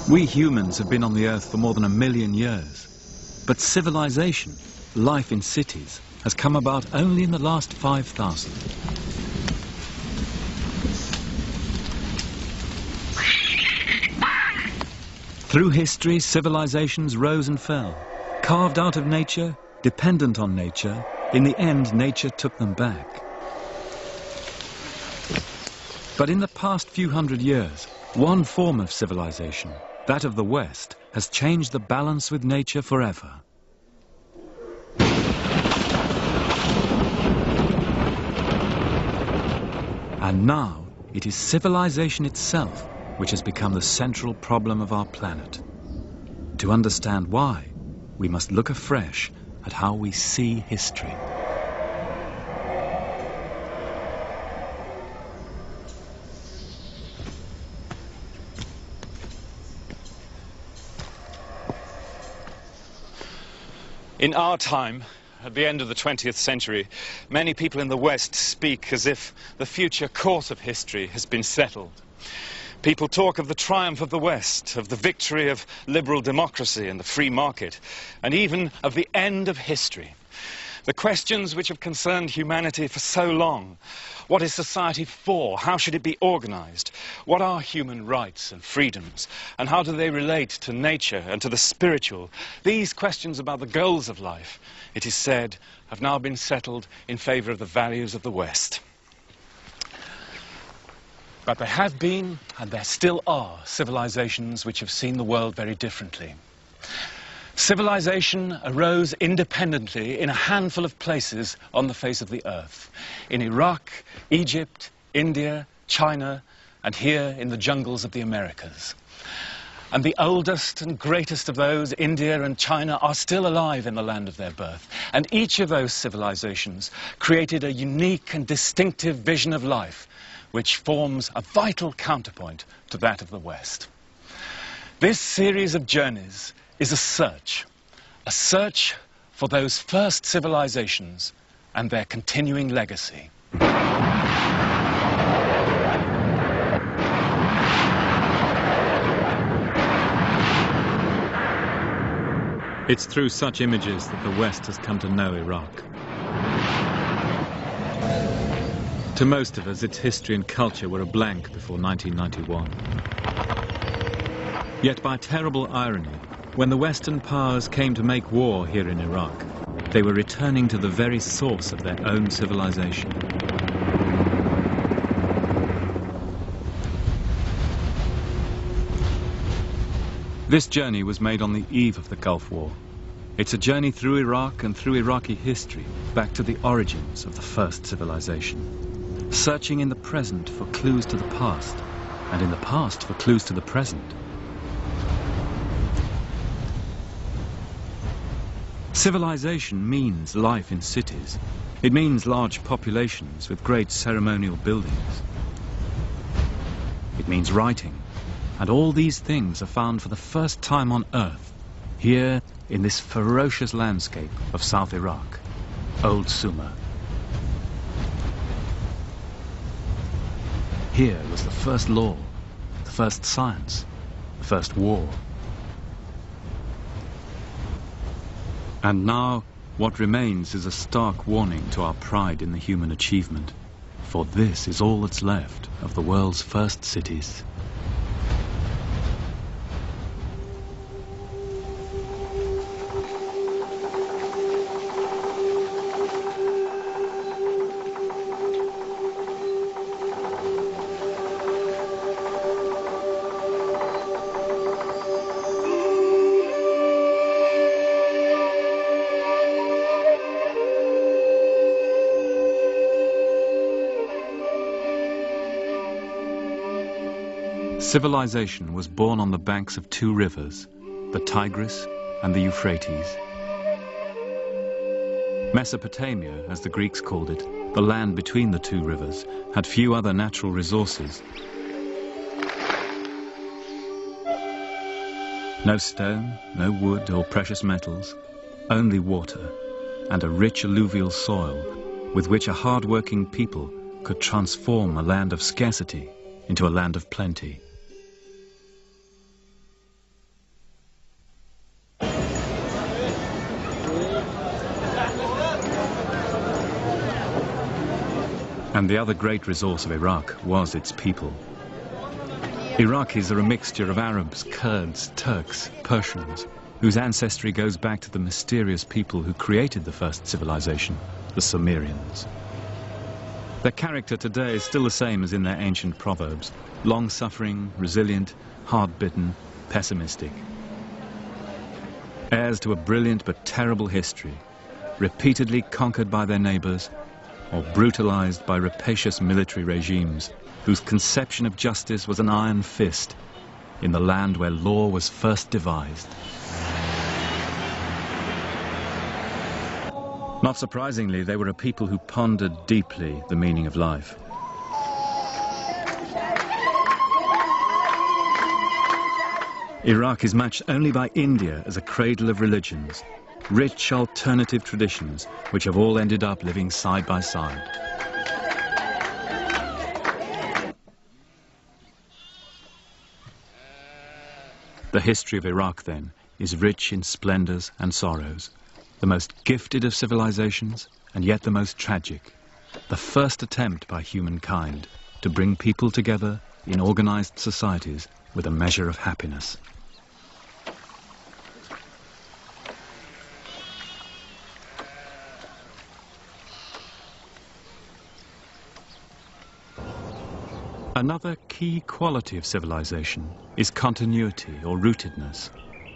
We humans have been on the Earth for more than 1 million years. But civilization, life in cities, has come about only in the last 5,000. Through history, civilizations rose and fell, carved out of nature, dependent on nature. In the end, nature took them back. But in the past few hundred years, one form of civilization, that of the West, has changed the balance with nature forever. And now, it is civilization itself which has become the central problem of our planet. To understand why, we must look afresh at how we see history. In our time, at the end of the 20th century, many people in the West speak as if the future course of history has been settled. People talk of the triumph of the West, of the victory of liberal democracy and the free market, and even of the end of history. The questions which have concerned humanity for so long: what is society for? How should it be organized? What are human rights and freedoms? And how do they relate to nature and to the spiritual? These questions about the goals of life, it is said, have now been settled in favor of the values of the West. But there have been, and there still are, civilizations which have seen the world very differently. Civilization arose independently in a handful of places on the face of the earth. In Iraq, Egypt, India, China, and here in the jungles of the Americas. And the oldest and greatest of those, India and China, are still alive in the land of their birth. And each of those civilizations created a unique and distinctive vision of life, which forms a vital counterpoint to that of the West. This series of journeys is a search for those first civilizations and their continuing legacy. It's through such images that the West has come to know Iraq. To most of us, its history and culture were a blank before 1991. Yet by terrible irony, when the Western powers came to make war here in Iraq, they were returning to the very source of their own civilization. This journey was made on the eve of the Gulf War. It's a journey through Iraq and through Iraqi history, back to the origins of the first civilization. Searching in the present for clues to the past, and in the past for clues to the present. Civilization means life in cities. It means large populations with great ceremonial buildings. It means writing. And all these things are found for the first time on Earth, here in this ferocious landscape of South Iraq, Old Sumer. Here was the first law, the first science, the first war. And now, what remains is a stark warning to our pride in the human achievement. For this is all that's left of the world's first cities. Civilization was born on the banks of two rivers, the Tigris and the Euphrates. Mesopotamia, as the Greeks called it, the land between the two rivers, had few other natural resources. No stone, no wood or precious metals, only water and a rich alluvial soil with which a hard-working people could transform a land of scarcity into a land of plenty. And the other great resource of Iraq was its people. Iraqis are a mixture of Arabs, Kurds, Turks, Persians, whose ancestry goes back to the mysterious people who created the first civilization, the Sumerians. Their character today is still the same as in their ancient proverbs: long-suffering, resilient, hard-bitten, pessimistic. Heirs to a brilliant but terrible history, repeatedly conquered by their neighbors, or brutalized by rapacious military regimes whose conception of justice was an iron fist in the land where law was first devised. Not surprisingly, they were a people who pondered deeply the meaning of life. Iraq is matched only by India as a cradle of religions, rich alternative traditions which have all ended up living side by side. The history of Iraq, then, is rich in splendors and sorrows, the most gifted of civilizations and yet the most tragic, the first attempt by humankind to bring people together in organized societies with a measure of happiness. Another key quality of civilization is continuity or rootedness.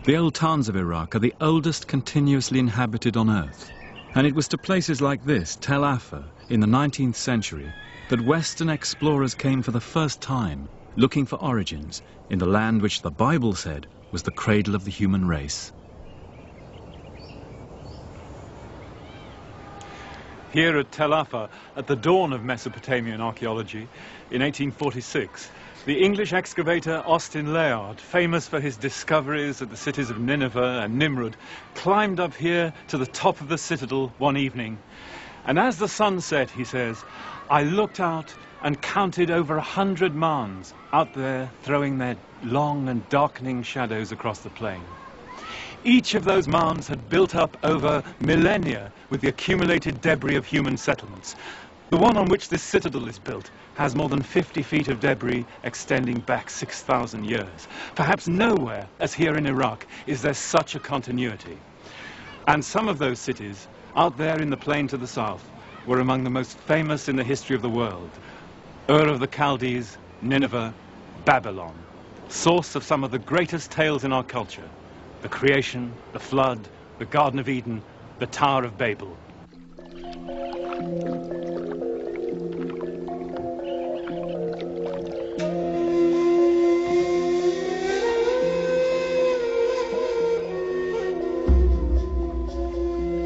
The old towns of Iraq are the oldest continuously inhabited on Earth. And it was to places like this, Tel Afar, in the 19th century, that Western explorers came for the first time, looking for origins in the land which the Bible said was the cradle of the human race. Here at Tel Afar, at the dawn of Mesopotamian archaeology, in 1846, the English excavator Austin Layard, famous for his discoveries at the cities of Nineveh and Nimrud, climbed up here to the top of the citadel one evening. And as the sun set, he says, I looked out and counted over 100 mounds out there throwing their long and darkening shadows across the plain. Each of those mounds had built up over millennia with the accumulated debris of human settlements. The one on which this citadel is built has more than 50 feet of debris extending back 6,000 years. Perhaps nowhere, as here in Iraq, is there such a continuity. And some of those cities, out there in the plain to the south, were among the most famous in the history of the world. Ur of the Chaldees, Nineveh, Babylon, source of some of the greatest tales in our culture. The creation, the flood, the Garden of Eden, the Tower of Babel.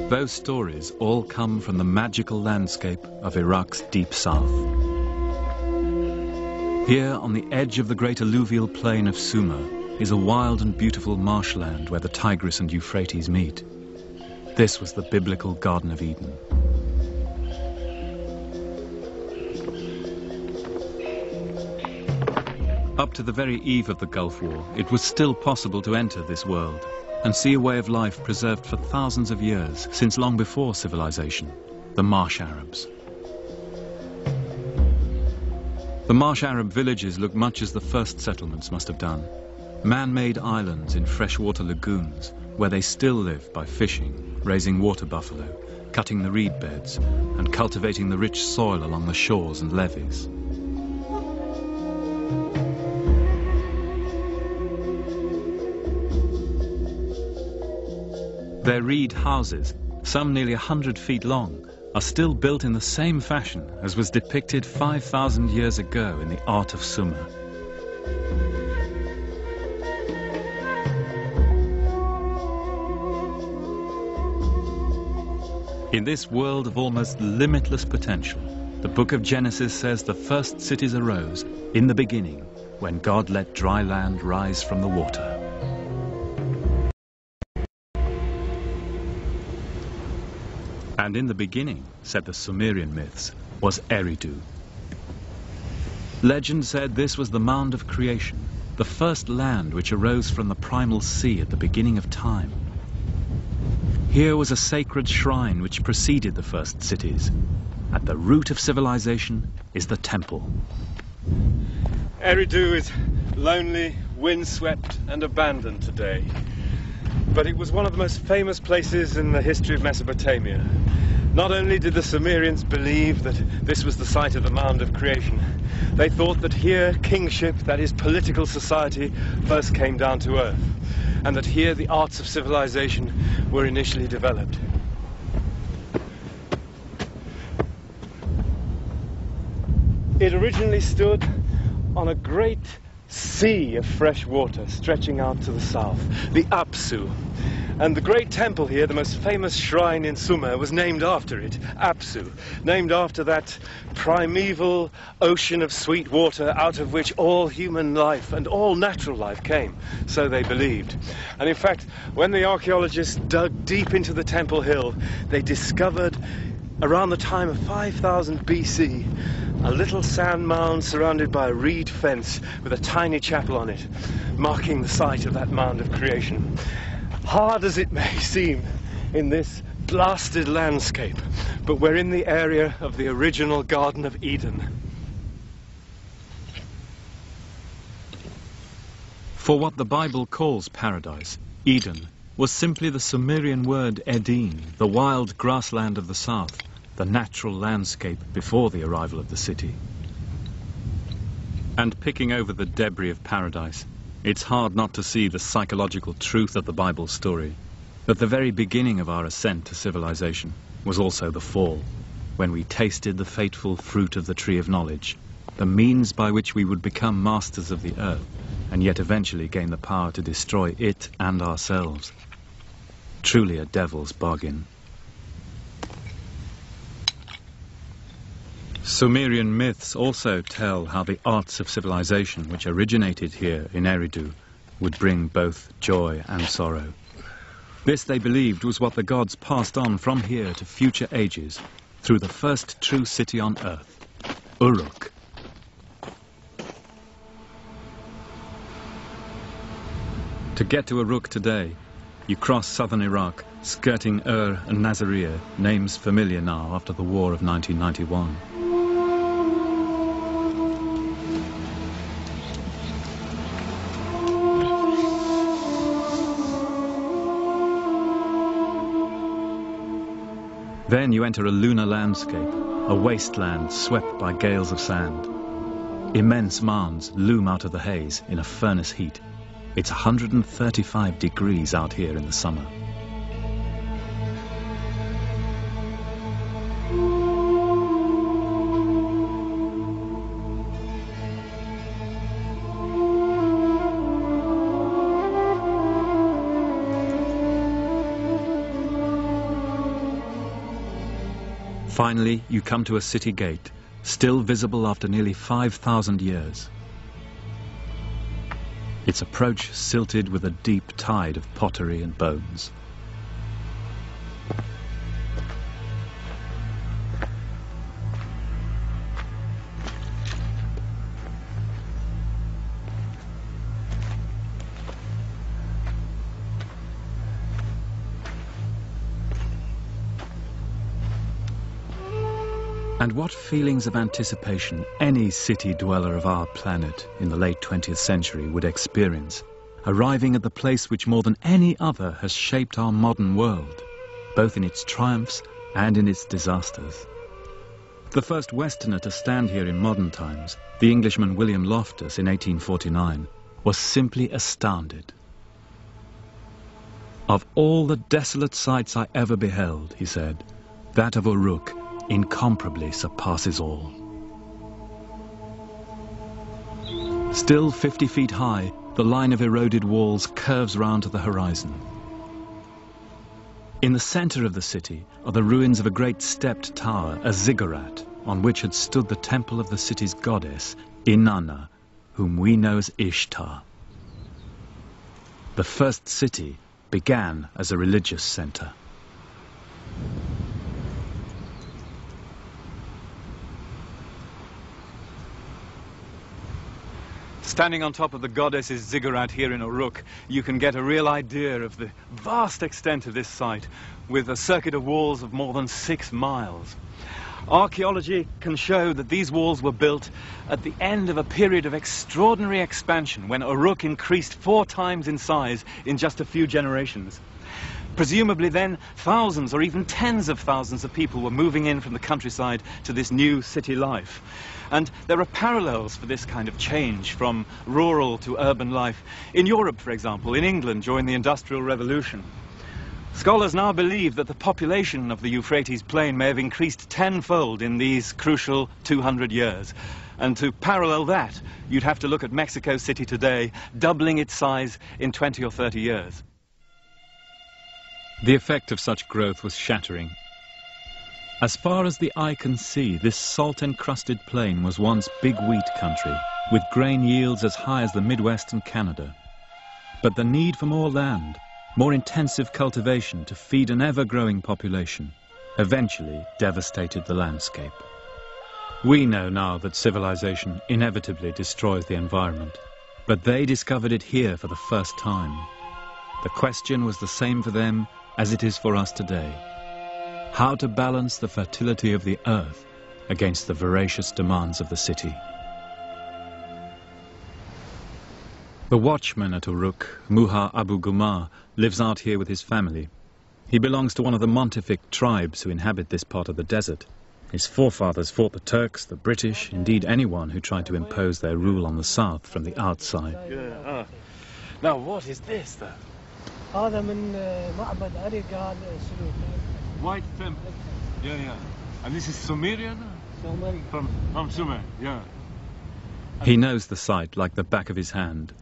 Those stories all come from the magical landscape of Iraq's deep south. Here, on the edge of the great alluvial plain of Sumer, is a wild and beautiful marshland where the Tigris and Euphrates meet. This was the biblical Garden of Eden. Up to the very eve of the Gulf War, it was still possible to enter this world and see a way of life preserved for thousands of years, since long before civilization, the Marsh Arabs. The Marsh Arab villages look much as the first settlements must have done. Man-made islands in freshwater lagoons where they still live by fishing, raising water buffalo, cutting the reed beds, and cultivating the rich soil along the shores and levees. Their reed houses, some nearly 100 feet long, are still built in the same fashion as was depicted 5,000 years ago in the art of Sumer. In this world of almost limitless potential, the book of Genesis says the first cities arose in the beginning when God let dry land rise from the water. And in the beginning, said the Sumerian myths, was Eridu. Legend said this was the mound of creation, the first land which arose from the primal sea at the beginning of time. Here was a sacred shrine which preceded the first cities, At the root of civilization is the temple. Eridu is lonely, windswept and abandoned today. But it was one of the most famous places in the history of Mesopotamia. Not only did the Sumerians believe that this was the site of the mound of creation, they thought that here kingship, that is political society, first came down to earth, and that here the arts of civilization were initially developed. It originally stood on a great sea of fresh water stretching out to the south, the Apsu. And the great temple here, the most famous shrine in Sumer, was named after it, Apsu, named after that primeval ocean of sweet water out of which all human life and all natural life came, so they believed. And in fact, when the archaeologists dug deep into the temple hill, they discovered, around the time of 5000 BC, a little sand mound surrounded by a reed fence with a tiny chapel on it, marking the site of that mound of creation. Hard as it may seem in this blasted landscape, but we're in the area of the original Garden of Eden. For what the Bible calls paradise, Eden was simply the Sumerian word Eden, the wild grassland of the south, the natural landscape before the arrival of the city. And picking over the debris of paradise, it's hard not to see the psychological truth of the Bible story, that the very beginning of our ascent to civilization was also the fall, when we tasted the fateful fruit of the tree of knowledge, the means by which we would become masters of the earth, and yet eventually gain the power to destroy it and ourselves. Truly a devil's bargain. Sumerian myths also tell how the arts of civilization which originated here in Eridu would bring both joy and sorrow. This, they believed, was what the gods passed on from here to future ages through the first true city on earth, Uruk. To get to Uruk today, you cross southern Iraq, skirting Ur and Nasiriyah, names familiar now after the war of 1991. Then you enter a lunar landscape, a wasteland swept by gales of sand. Immense mounds loom out of the haze in a furnace heat. It's 135 degrees out here in the summer. Finally, you come to a city gate, still visible after nearly 5,000 years. Its approach silted with a deep tide of pottery and bones. And what feelings of anticipation any city dweller of our planet in the late 20th century would experience, arriving at the place which more than any other has shaped our modern world, both in its triumphs and in its disasters. The first Westerner to stand here in modern times, the Englishman William Loftus in 1849, was simply astounded. "Of all the desolate sights I ever beheld," he said, "that of Uruk incomparably surpasses all." Still 50 feet high, the line of eroded walls curves round to the horizon. In the center of the city are the ruins of a great stepped tower, a ziggurat, on which had stood the temple of the city's goddess, Inanna, whom we know as Ishtar. The first city began as a religious center. Standing on top of the goddess's ziggurat here in Uruk, you can get a real idea of the vast extent of this site, with a circuit of walls of more than 6 miles. Archaeology can show that these walls were built at the end of a period of extraordinary expansion when Uruk increased 4 times in size in just a few generations. Presumably then, thousands or even tens of thousands of people were moving in from the countryside to this new city life. And there are parallels for this kind of change from rural to urban life in Europe, for example, in England during the Industrial Revolution. Scholars now believe that the population of the Euphrates plain may have increased tenfold in these crucial 200 years. And to parallel that, you'd have to look at Mexico City today, doubling its size in 20 or 30 years. The effect of such growth was shattering. As far as the eye can see, this salt-encrusted plain was once big wheat country, with grain yields as high as the Midwest and Canada. But the need for more land, more intensive cultivation to feed an ever-growing population, eventually devastated the landscape. We know now that civilization inevitably destroys the environment, but they discovered it here for the first time. The question was the same for them as it is for us today: how to balance the fertility of the earth against the voracious demands of the city. The watchman at Uruk, Muha Abu Gumar, lives out here with his family. He belongs to one of the Montefic tribes who inhabit this part of the desert. His forefathers fought the Turks, the British, indeed anyone who tried to impose their rule on the south from the outside. Now what is this then? White temple. Yeah. And this is Sumerian? From Sumer, yeah. He knows the site like the back of his hand,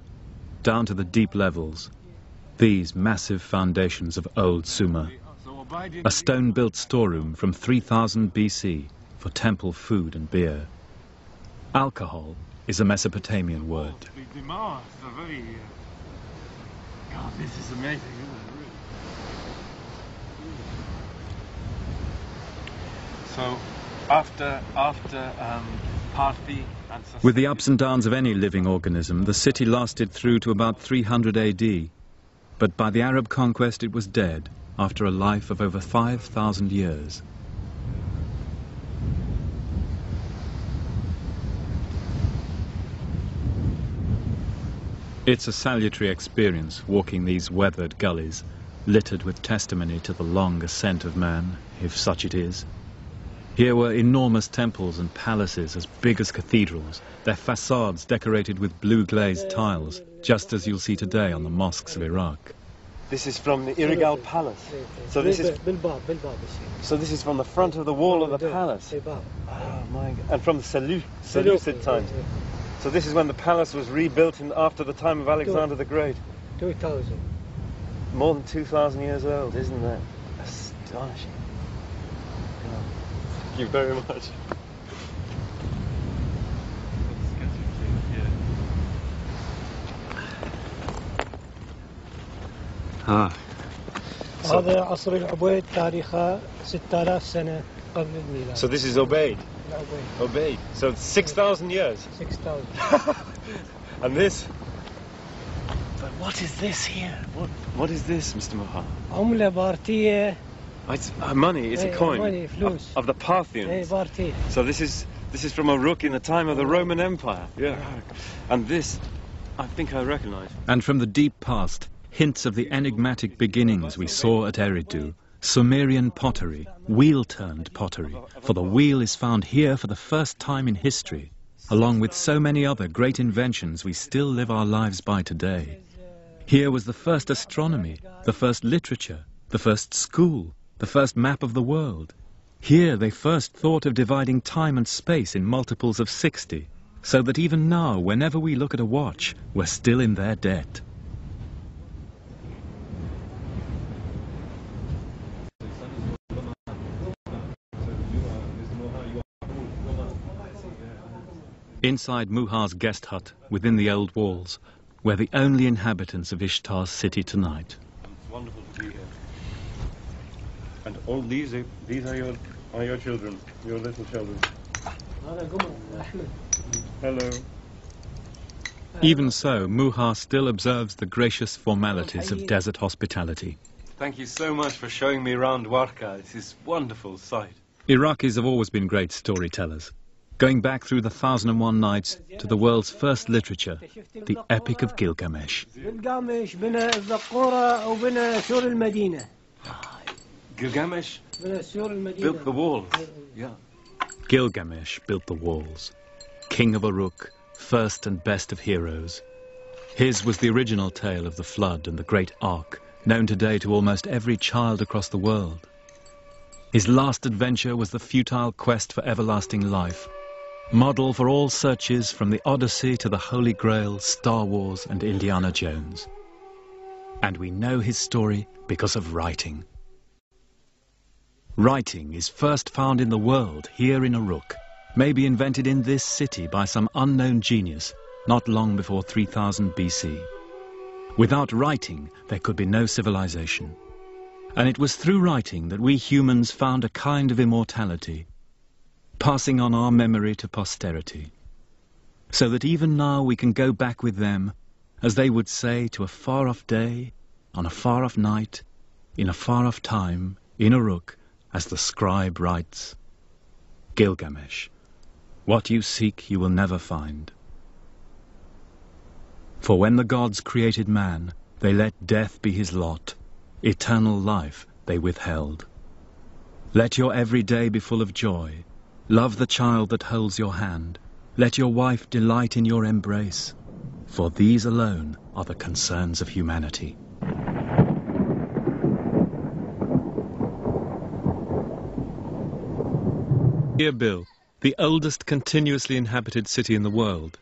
down to the deep levels. These massive foundations of old Sumer. A stone-built storeroom from 3000 BC for temple food and beer. Alcohol is a Mesopotamian word. God, this is amazing, isn't it? So, after Parthi and... With the ups and downs of any living organism, the city lasted through to about 300 AD. But by the Arab conquest it was dead, after a life of over 5,000 years. It's a salutary experience walking these weathered gullies, littered with testimony to the long ascent of man, if such it is. Here were enormous temples and palaces as big as cathedrals, their facades decorated with blue glazed tiles, just as you'll see today on the mosques of Iraq. This is from the Irigal Palace. So this is from the front of the wall of the palace. Oh my God. And from the Seleucid times. So this is when the palace was rebuilt after the time of Alexander the Great. 2000. More than 2,000 years old, isn't that astonishing? Thank you very much. هذا عصر العبيد تاريخه 6000 سنة قبل الميلاد. So this is Obeid. Obeid. So 6,000 years. 6,000. And this. But what is this here? What is this, Mr. Muha? عملة بارتية. It's money. It's a coin money, فلوس. of the Parthians. بارتية. So this is from Uruk in the time of the Roman Empire. Yeah. And this, I think I recognize. And from the deep past, hints of the enigmatic beginnings we saw at Eridu. Sumerian pottery, wheel-turned pottery, for the wheel is found here for the first time in history, along with so many other great inventions we still live our lives by today. Here was the first astronomy, the first literature, the first school, the first map of the world. Here they first thought of dividing time and space in multiples of 60, so that even now, whenever we look at a watch, we're still in their debt. Inside Muha's guest hut, within the old walls, we're the only inhabitants of Ishtar's city tonight. It's wonderful to be here. And all these are your children, your little children. Hello. Even so, Muha still observes the gracious formalities of desert hospitality. Thank you so much for showing me around Warka. This is a wonderful sight. Iraqis have always been great storytellers, going back through the 1001 Nights to the world's first literature, the Epic of Gilgamesh. Gilgamesh built the walls. Yeah. Gilgamesh built the walls. King of Uruk, first and best of heroes. His was the original tale of the flood and the great ark, known today to almost every child across the world. His last adventure was the futile quest for everlasting life, model for all searches from the Odyssey to the Holy Grail, Star Wars and Indiana Jones. And we know his story because of writing. Writing is first found in the world here in Uruk, maybe invented in this city by some unknown genius not long before 3000 BC. Without writing, there could be no civilization. And it was through writing that we humans found a kind of immortality, passing on our memory to posterity, so that even now we can go back with them, as they would say, to a far-off day, on a far-off night, in a far-off time, in Uruk, as the scribe writes, Gilgamesh, what you seek you will never find. For when the gods created man, they let death be his lot, eternal life they withheld. Let your every day be full of joy. Love the child that holds your hand. Let your wife delight in your embrace. For these alone are the concerns of humanity. Erbil, the oldest continuously inhabited city in the world.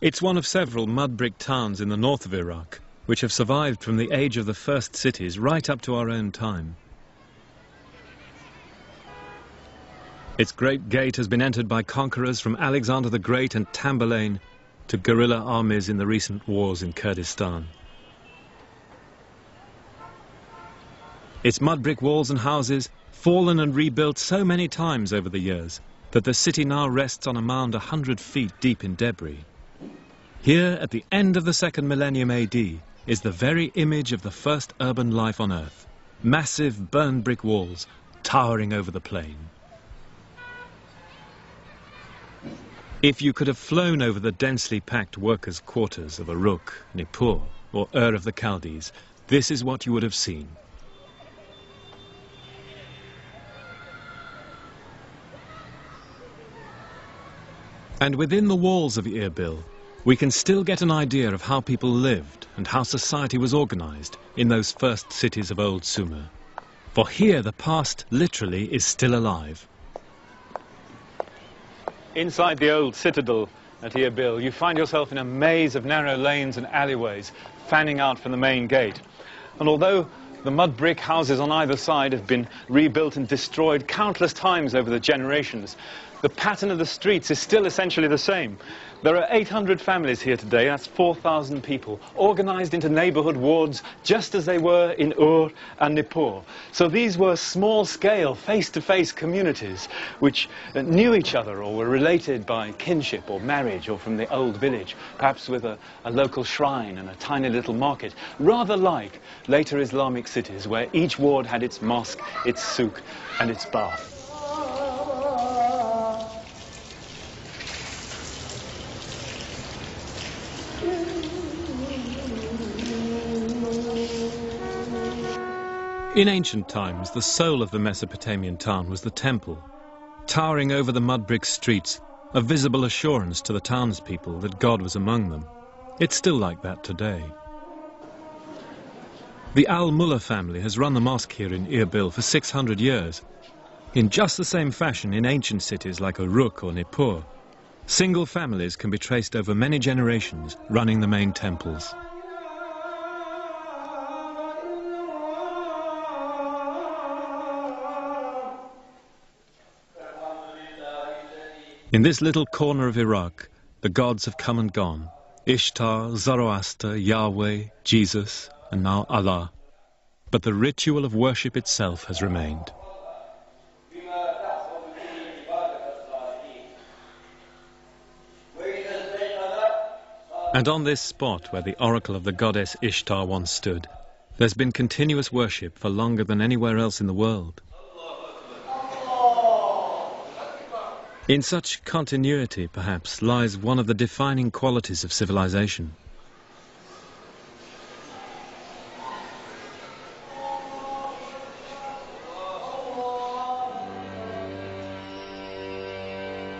It's one of several mud-brick towns in the north of Iraq, which have survived from the age of the first cities right up to our own time. Its great gate has been entered by conquerors from Alexander the Great and Tamburlaine to guerrilla armies in the recent wars in Kurdistan. Its mud-brick walls and houses, fallen and rebuilt so many times over the years, that the city now rests on a mound 100 feet deep in debris. Here, at the end of the 2nd millennium AD, is the very image of the first urban life on Earth. Massive burned brick walls towering over the plain. If you could have flown over the densely packed workers' quarters of Uruk, Nippur, or Ur of the Chaldees, this is what you would have seen. And within the walls of Erbil, we can still get an idea of how people lived and how society was organized in those first cities of old Sumer. For here the past literally is still alive. Inside the old citadel at Erbil, you find yourself in a maze of narrow lanes and alleyways fanning out from the main gate. And although the mud brick houses on either side have been rebuilt and destroyed countless times over the generations, the pattern of the streets is still essentially the same. There are 800 families here today, that's 4,000 people, organized into neighborhood wards just as they were in Ur and Nippur. So these were small-scale, face-to-face communities which knew each other or were related by kinship or marriage or from the old village, perhaps with a local shrine and a tiny little market, rather like later Islamic cities where each ward had its mosque, its souk and its bath. In ancient times, the soul of the Mesopotamian town was the temple. Towering over the mud-brick streets, a visible assurance to the townspeople that God was among them. It's still like that today. The Al-Mullah family has run the mosque here in Erbil for 600 years. In just the same fashion in ancient cities like Uruk or Nippur, single families can be traced over many generations running the main temples. In this little corner of Iraq, the gods have come and gone. Ishtar, Zoroaster, Yahweh, Jesus, and now Allah. But the ritual of worship itself has remained. And on this spot where the oracle of the goddess Ishtar once stood, there's been continuous worship for longer than anywhere else in the world. In such continuity, perhaps, lies one of the defining qualities of civilization.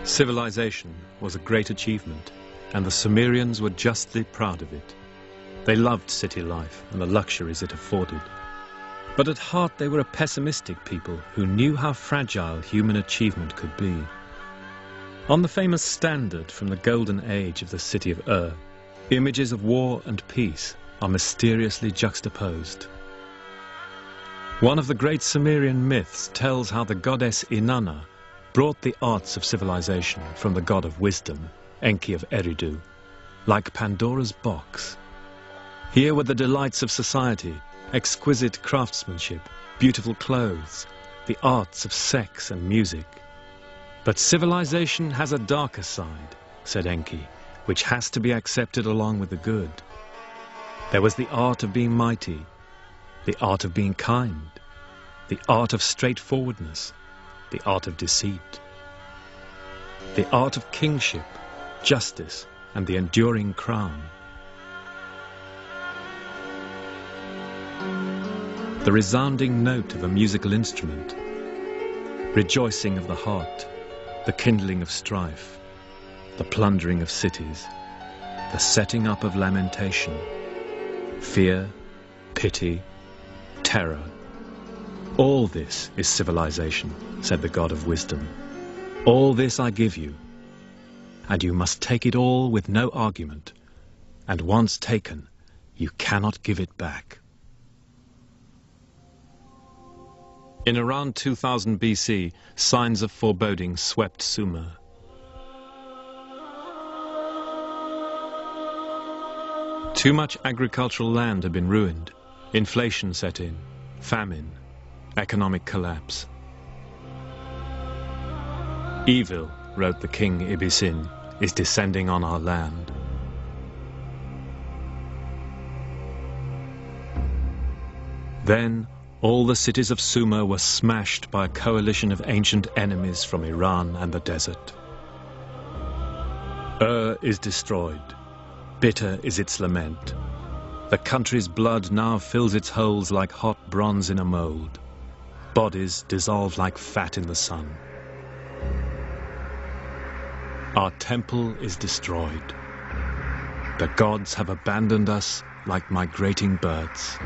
Civilization was a great achievement, and the Sumerians were justly proud of it. They loved city life and the luxuries it afforded. But at heart they were a pessimistic people who knew how fragile human achievement could be. On the famous standard from the golden age of the city of Ur, images of war and peace are mysteriously juxtaposed. One of the great Sumerian myths tells how the goddess Inanna brought the arts of civilization from the god of wisdom, Enki of Eridu, like Pandora's box. Here were the delights of society, exquisite craftsmanship, beautiful clothes, the arts of sex and music. But civilization has a darker side, said Enki, which has to be accepted along with the good. There was the art of being mighty, the art of being kind, the art of straightforwardness, the art of deceit, the art of kingship, justice, and the enduring crown. The resounding note of a musical instrument, rejoicing of the heart, the kindling of strife, the plundering of cities, the setting up of lamentation, fear, pity, terror. All this is civilization, said the god of wisdom. All this I give you, and you must take it all with no argument, and once taken, you cannot give it back. In around 2000 BC, signs of foreboding swept Sumer. Too much agricultural land had been ruined, inflation set in, famine, economic collapse. Evil, wrote the king Ibisin, is descending on our land. Then all the cities of Sumer were smashed by a coalition of ancient enemies from Iran and the desert. Ur is destroyed. Bitter is its lament. The country's blood now fills its holes like hot bronze in a mold. Bodies dissolve like fat in the sun. Our temple is destroyed. The gods have abandoned us like migrating birds.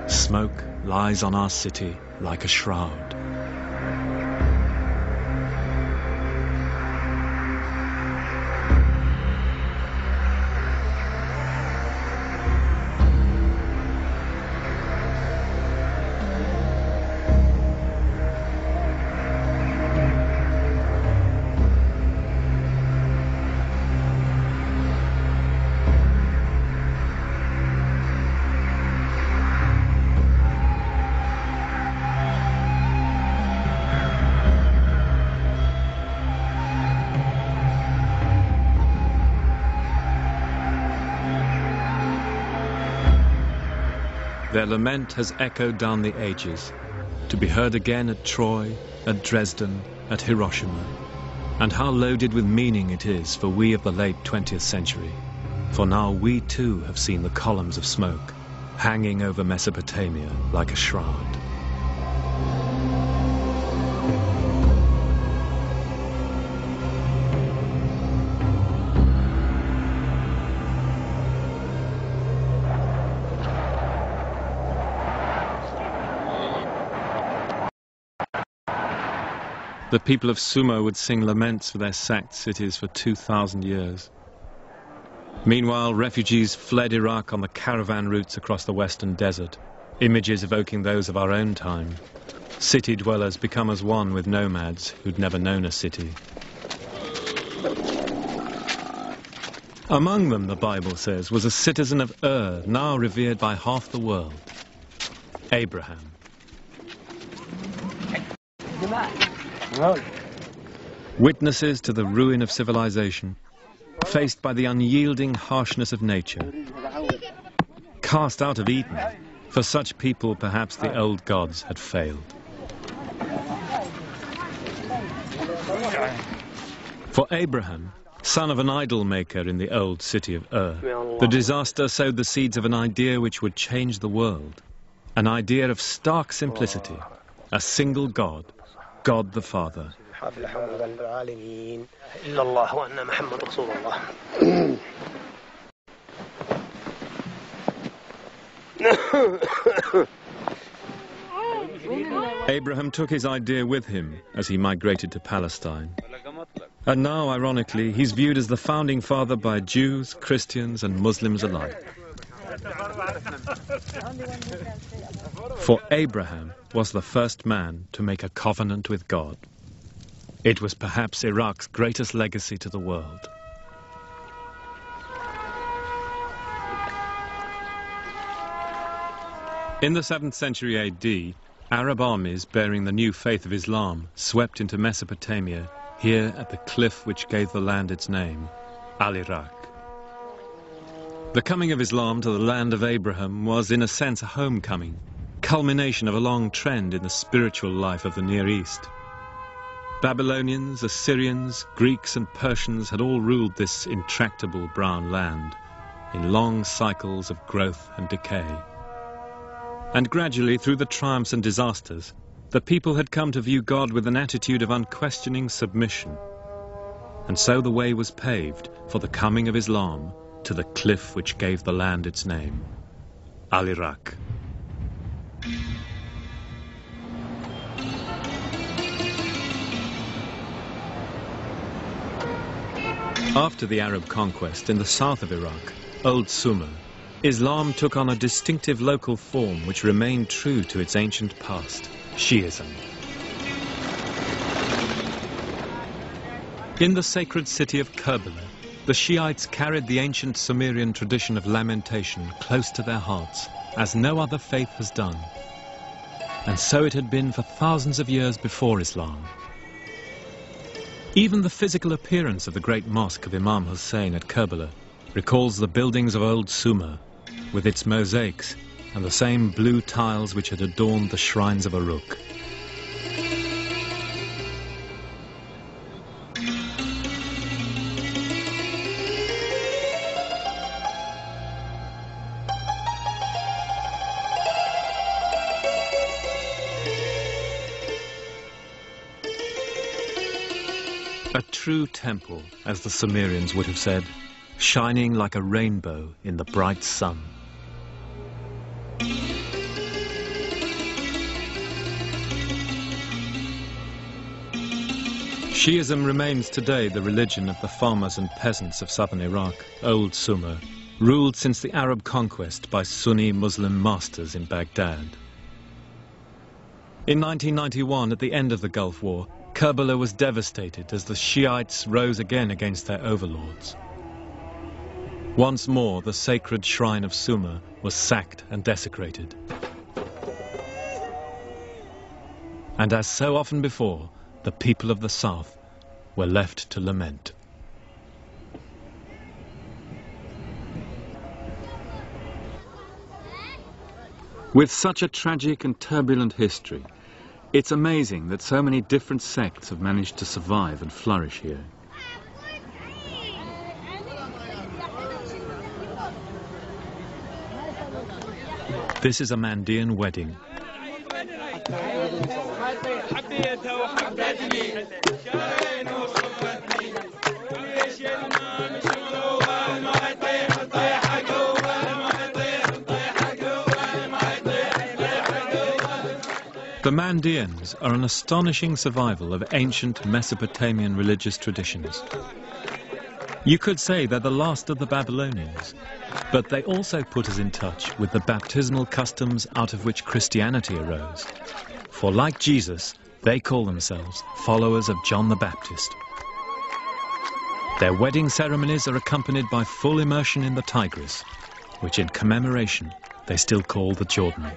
Smoke lies on our city like a shroud. Their lament has echoed down the ages, to be heard again at Troy, at Dresden, at Hiroshima. And how loaded with meaning it is for we of the late 20th century. For now we too have seen the columns of smoke hanging over Mesopotamia like a shroud. The people of Sumer would sing laments for their sacked cities for 2,000 years. Meanwhile, refugees fled Iraq on the caravan routes across the western desert, images evoking those of our own time. City dwellers become as one with nomads who'd never known a city. Among them, the Bible says, was a citizen of Ur, now revered by half the world, Abraham. Witnesses to the ruin of civilization, faced by the unyielding harshness of nature. Cast out of Eden, for such people perhaps the old gods had failed. For Abraham, son of an idol maker in the old city of Ur, the disaster sowed the seeds of an idea which would change the world. An idea of stark simplicity, a single God, God the Father. Abraham took his idea with him as he migrated to Palestine. And now, ironically, he's viewed as the founding father by Jews, Christians and Muslims alike. For Abraham was the first man to make a covenant with God. It was perhaps Iraq's greatest legacy to the world. In the 7th century AD, Arab armies bearing the new faith of Islam swept into Mesopotamia, here at the cliff which gave the land its name, Al-Iraq. The coming of Islam to the land of Abraham was in a sense a homecoming, culmination of a long trend in the spiritual life of the Near East. Babylonians, Assyrians, Greeks and Persians had all ruled this intractable brown land in long cycles of growth and decay. And gradually, through the triumphs and disasters, the people had come to view God with an attitude of unquestioning submission. And so the way was paved for the coming of Islam to the cliff which gave the land its name, Al-Iraq. After the Arab conquest in the south of Iraq, Old Sumer, Islam took on a distinctive local form which remained true to its ancient past, Shi'ism. In the sacred city of Karbala, the Shiites carried the ancient Sumerian tradition of lamentation close to their hearts, as no other faith has done. And so it had been for thousands of years before Islam. Even the physical appearance of the great mosque of Imam Hussein at Karbala recalls the buildings of Old Sumer, with its mosaics and the same blue tiles which had adorned the shrines of Uruk. A true temple, as the Sumerians would have said, shining like a rainbow in the bright sun. Shi'ism remains today the religion of the farmers and peasants of southern Iraq, Old Sumer, ruled since the Arab conquest by Sunni Muslim masters in Baghdad. In 1991, at the end of the Gulf War, Karbala was devastated as the Shiites rose again against their overlords. Once more, the sacred shrine of Sumer was sacked and desecrated. And as so often before, the people of the south were left to lament. With such a tragic and turbulent history, it's amazing that so many different sects have managed to survive and flourish here. This is a Mandean wedding. The Mandeans are an astonishing survival of ancient Mesopotamian religious traditions. You could say they're the last of the Babylonians, but they also put us in touch with the baptismal customs out of which Christianity arose. For like Jesus, they call themselves followers of John the Baptist. Their wedding ceremonies are accompanied by full immersion in the Tigris, which in commemoration they still call the Jordan.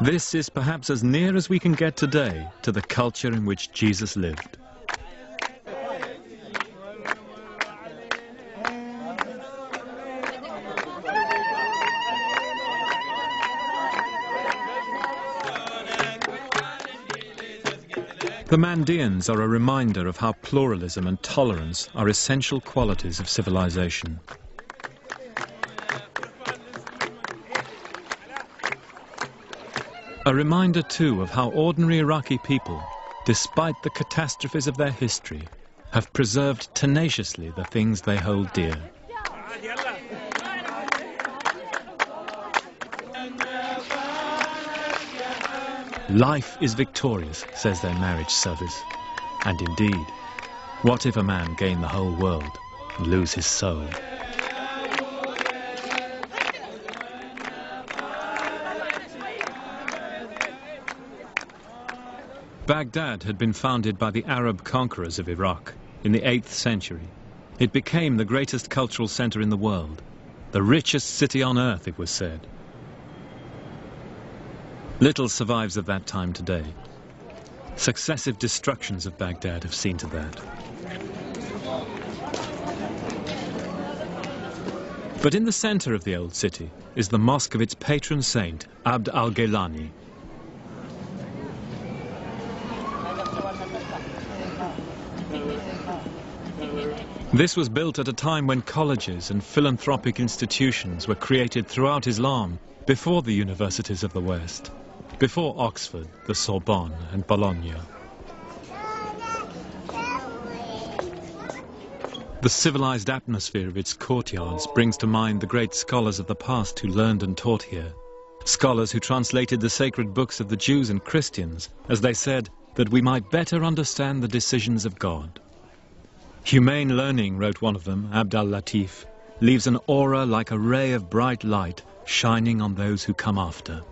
This is perhaps as near as we can get today to the culture in which Jesus lived. The Mandaeans are a reminder of how pluralism and tolerance are essential qualities of civilization. A reminder, too, of how ordinary Iraqi people, despite the catastrophes of their history, have preserved tenaciously the things they hold dear. Life is victorious, says their marriage service. And indeed, what if a man gain the whole world and lose his soul? Baghdad had been founded by the Arab conquerors of Iraq in the 8th century. It became the greatest cultural center in the world, the richest city on earth, it was said. Little survives of that time today. Successive destructions of Baghdad have seen to that. But in the center of the old city is the mosque of its patron saint, Abd al-Gaylani. This was built at a time when colleges and philanthropic institutions were created throughout Islam, before the universities of the West, before Oxford, the Sorbonne and Bologna. The civilized atmosphere of its courtyards brings to mind the great scholars of the past who learned and taught here. Scholars who translated the sacred books of the Jews and Christians, as they said, that we might better understand the decisions of God. Humane learning, wrote one of them, Abd al-Latif, leaves an aura like a ray of bright light shining on those who come after.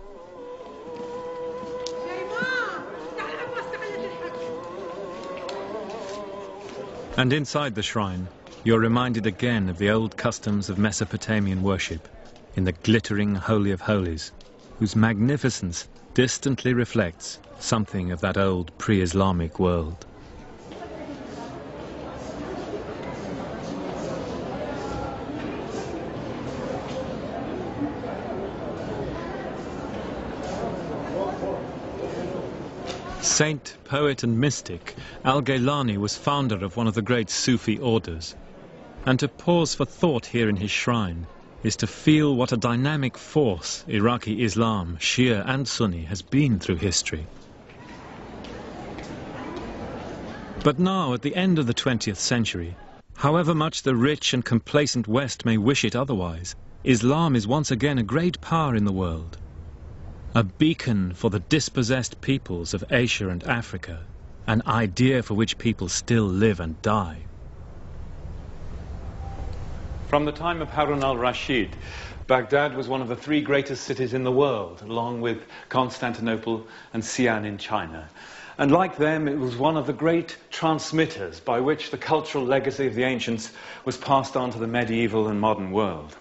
And inside the shrine, you're reminded again of the old customs of Mesopotamian worship, in the glittering Holy of Holies, whose magnificence distantly reflects something of that old pre-Islamic world. Saint, poet and mystic, al-Gaylani was founder of one of the great Sufi orders. And to pause for thought here in his shrine is to feel what a dynamic force Iraqi Islam, Shia and Sunni, has been through history. But now, at the end of the 20th century, however much the rich and complacent West may wish it otherwise, Islam is once again a great power in the world. A beacon for the dispossessed peoples of Asia and Africa, an idea for which people still live and die. From the time of Harun al-Rashid, Baghdad was one of the 3 greatest cities in the world, along with Constantinople and Xi'an in China. And like them, it was one of the great transmitters by which the cultural legacy of the ancients was passed on to the medieval and modern world.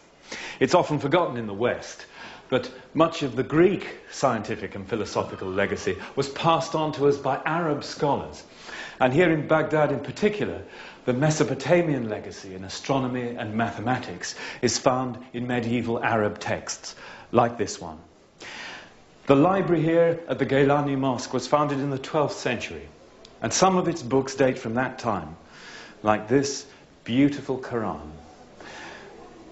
It's often forgotten in the West, but much of the Greek scientific and philosophical legacy was passed on to us by Arab scholars. And here in Baghdad in particular, the Mesopotamian legacy in astronomy and mathematics is found in medieval Arab texts, like this one. The library here at the Gaylani Mosque was founded in the 12th century, and some of its books date from that time, like this beautiful Quran.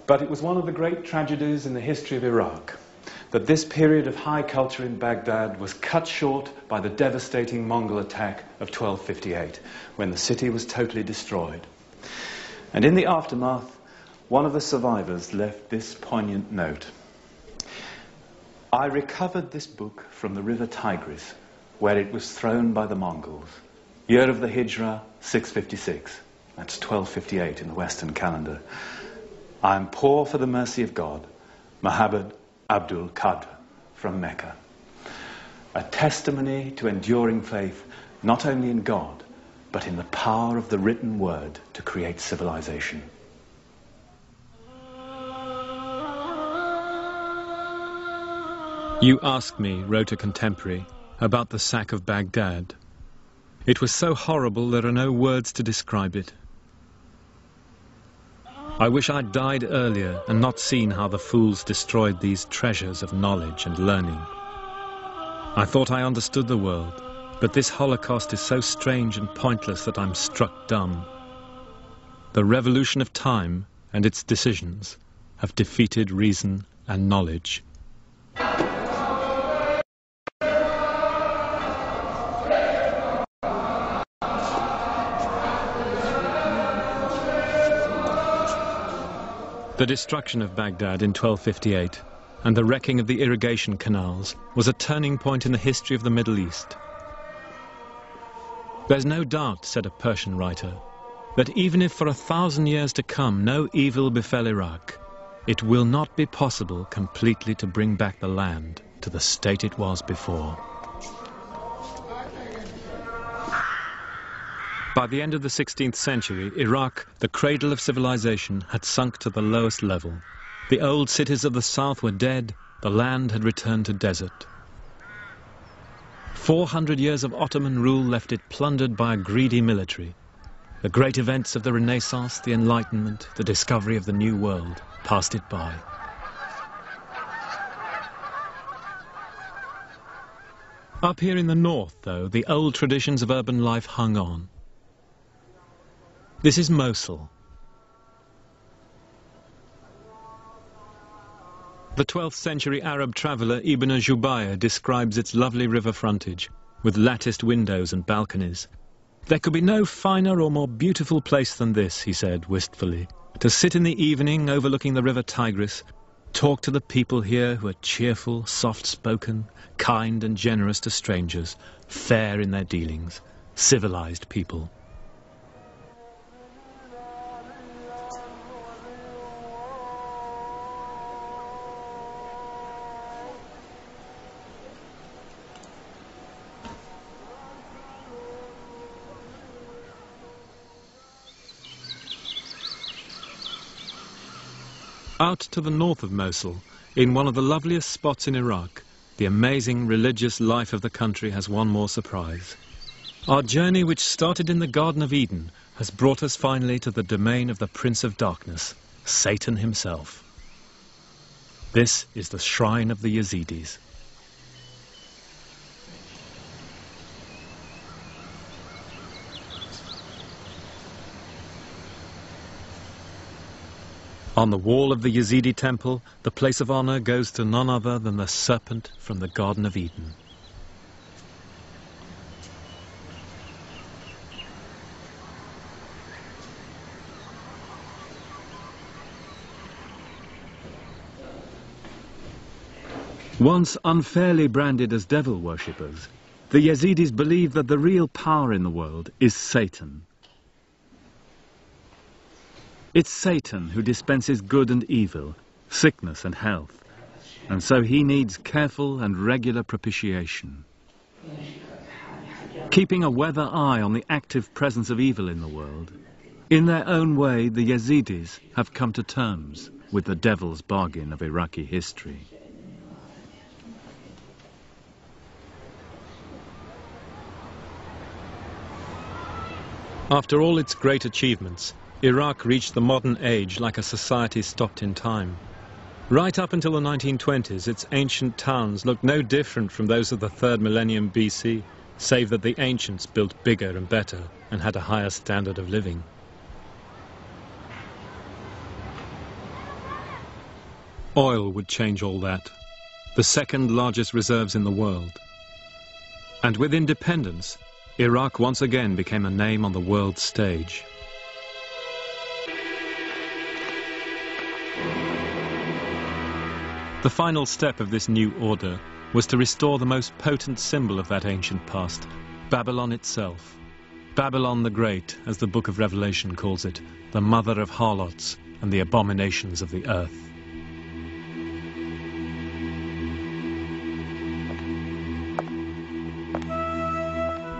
But it was one of the great tragedies in the history of Iraq that this period of high culture in Baghdad was cut short by the devastating Mongol attack of 1258, when the city was totally destroyed. And in the aftermath, one of the survivors left this poignant note. I recovered this book from the river Tigris, where it was thrown by the Mongols. Year of the Hijrah, 656. That's 1258 in the Western calendar. I am poor for the mercy of God. Muhammad Abdul Qadr from Mecca. A testimony to enduring faith, not only in God, but in the power of the written word to create civilization. You ask me, wrote a contemporary, about the sack of Baghdad. It was so horrible there are no words to describe it. I wish I'd died earlier and not seen how the fools destroyed these treasures of knowledge and learning. I thought I understood the world, But this Holocaust is so strange and pointless that I'm struck dumb. The revolution of time and its decisions have defeated reason and knowledge. The destruction of Baghdad in 1258 and the wrecking of the irrigation canals was a turning point in the history of the Middle East. There's no doubt, said a Persian writer, that even if for 1,000 years to come no evil befell Iraq, it will not be possible completely to bring back the land to the state it was before. By the end of the 16th century, Iraq, the cradle of civilization, had sunk to the lowest level. The old cities of the south were dead, the land had returned to desert. 400 years of Ottoman rule left it plundered by a greedy military. The great events of the Renaissance, the Enlightenment, the discovery of the New World passed it by. Up here in the north, though, the old traditions of urban life hung on. This is Mosul. The 12th century Arab traveller Ibn Jubayr describes its lovely river frontage, with latticed windows and balconies. There could be no finer or more beautiful place than this, he said wistfully, to sit in the evening overlooking the river Tigris, talk to the people here who are cheerful, soft-spoken, kind and generous to strangers, fair in their dealings, civilized people. Out to the north of Mosul, in one of the loveliest spots in Iraq, the amazing religious life of the country has one more surprise. Our journey, which started in the Garden of Eden, has brought us finally to the domain of the Prince of Darkness, Satan himself. This is the shrine of the Yazidis. On the wall of the Yazidi temple, the place of honor goes to none other than the serpent from the Garden of Eden. Once unfairly branded as devil worshippers, the Yazidis believe that the real power in the world is Satan. It's Satan who dispenses good and evil, sickness and health, and so he needs careful and regular propitiation. Keeping a weather eye on the active presence of evil in the world, in their own way the Yazidis have come to terms with the devil's bargain of Iraqi history. After all its great achievements, Iraq reached the modern age like a society stopped in time. Right up until the 1920s, its ancient towns looked no different from those of the 3rd millennium BC, save that the ancients built bigger and better and had a higher standard of living. Oil would change all that, the second largest reserves in the world. And with independence, Iraq once again became a name on the world stage. The final step of this new order was to restore the most potent symbol of that ancient past, Babylon itself. Babylon the Great, as the Book of Revelation calls it, the mother of harlots and the abominations of the earth.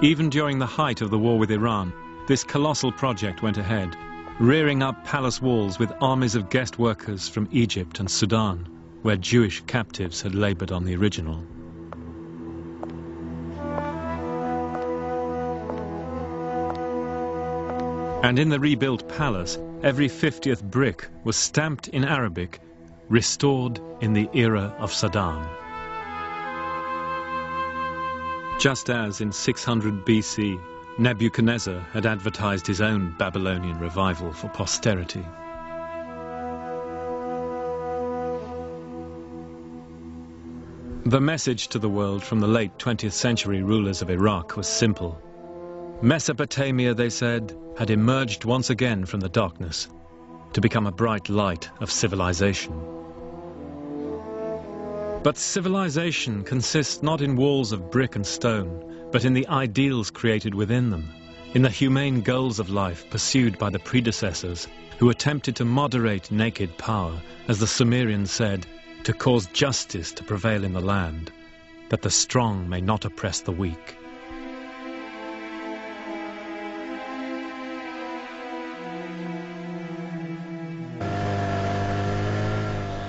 Even during the height of the war with Iran, this colossal project went ahead, rearing up palace walls with armies of guest workers from Egypt and Sudan, where Jewish captives had labored on the original. And in the rebuilt palace, every 50th brick was stamped in Arabic, restored in the era of Saddam. Just as in 600 BC, Nebuchadnezzar had advertised his own Babylonian revival for posterity. The message to the world from the late 20th century rulers of Iraq was simple. Mesopotamia, they said, had emerged once again from the darkness to become a bright light of civilization. But civilization consists not in walls of brick and stone, but in the ideals created within them, in the humane goals of life pursued by the predecessors who attempted to moderate naked power, as the Sumerians said, to cause justice to prevail in the land, that the strong may not oppress the weak.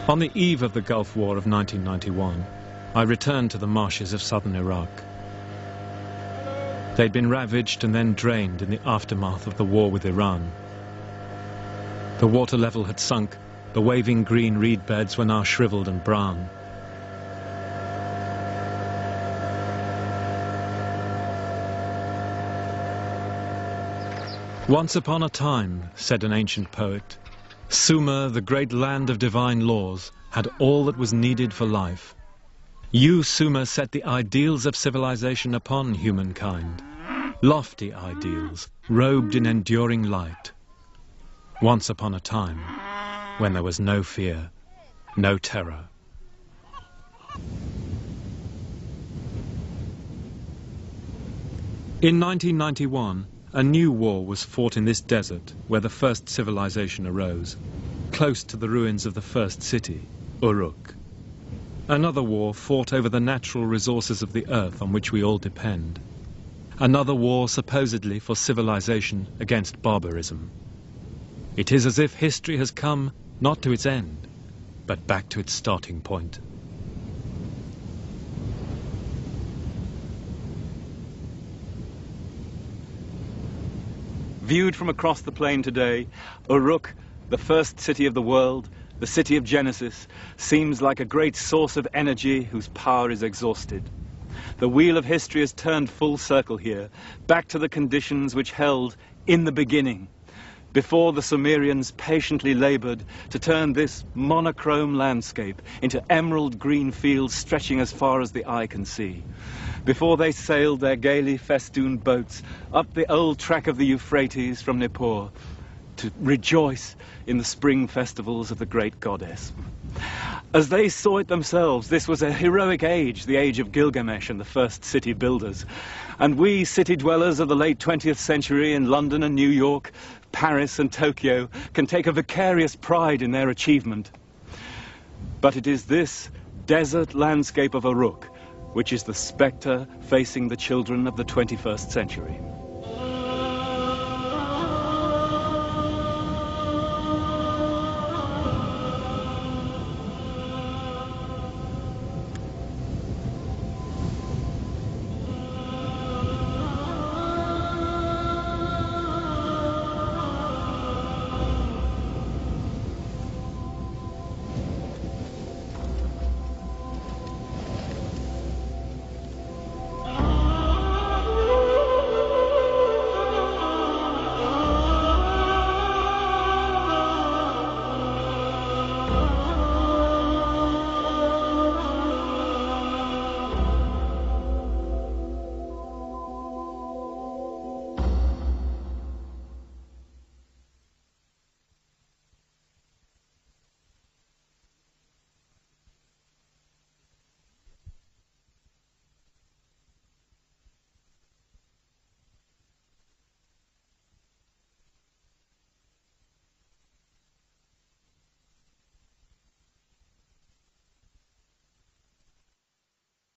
On the eve of the Gulf War of 1991, I returned to the marshes of southern Iraq. They'd been ravaged and then drained in the aftermath of the war with Iran. The water level had sunk, the waving green reed beds were now shriveled and brown. Once upon a time, said an ancient poet, Sumer, the great land of divine laws, had all that was needed for life. You, Sumer, set the ideals of civilization upon humankind. Lofty ideals, robed in enduring light. Once upon a time, when there was no fear, no terror. In 1991, a new war was fought in this desert where the first civilization arose, close to the ruins of the first city, Uruk. Another war fought over the natural resources of the earth on which we all depend. Another war supposedly for civilization against barbarism. It is as if history has come not to its end, but back to its starting point. Viewed from across the plain today, Uruk, the first city of the world, the city of Genesis, seems like a great source of energy whose power is exhausted. The wheel of history has turned full circle here, back to the conditions which held in the beginning, before the Sumerians patiently labored to turn this monochrome landscape into emerald green fields stretching as far as the eye can see. Before they sailed their gaily festooned boats up the old track of the Euphrates from Nippur to rejoice in the spring festivals of the great goddess. As they saw it themselves, this was a heroic age, the age of Gilgamesh and the first city builders. And we city dwellers of the late 20th century in London and New York, Paris and Tokyo can take a vicarious pride in their achievement. But it is this desert landscape of Uruk which is the spectre facing the children of the 21st century.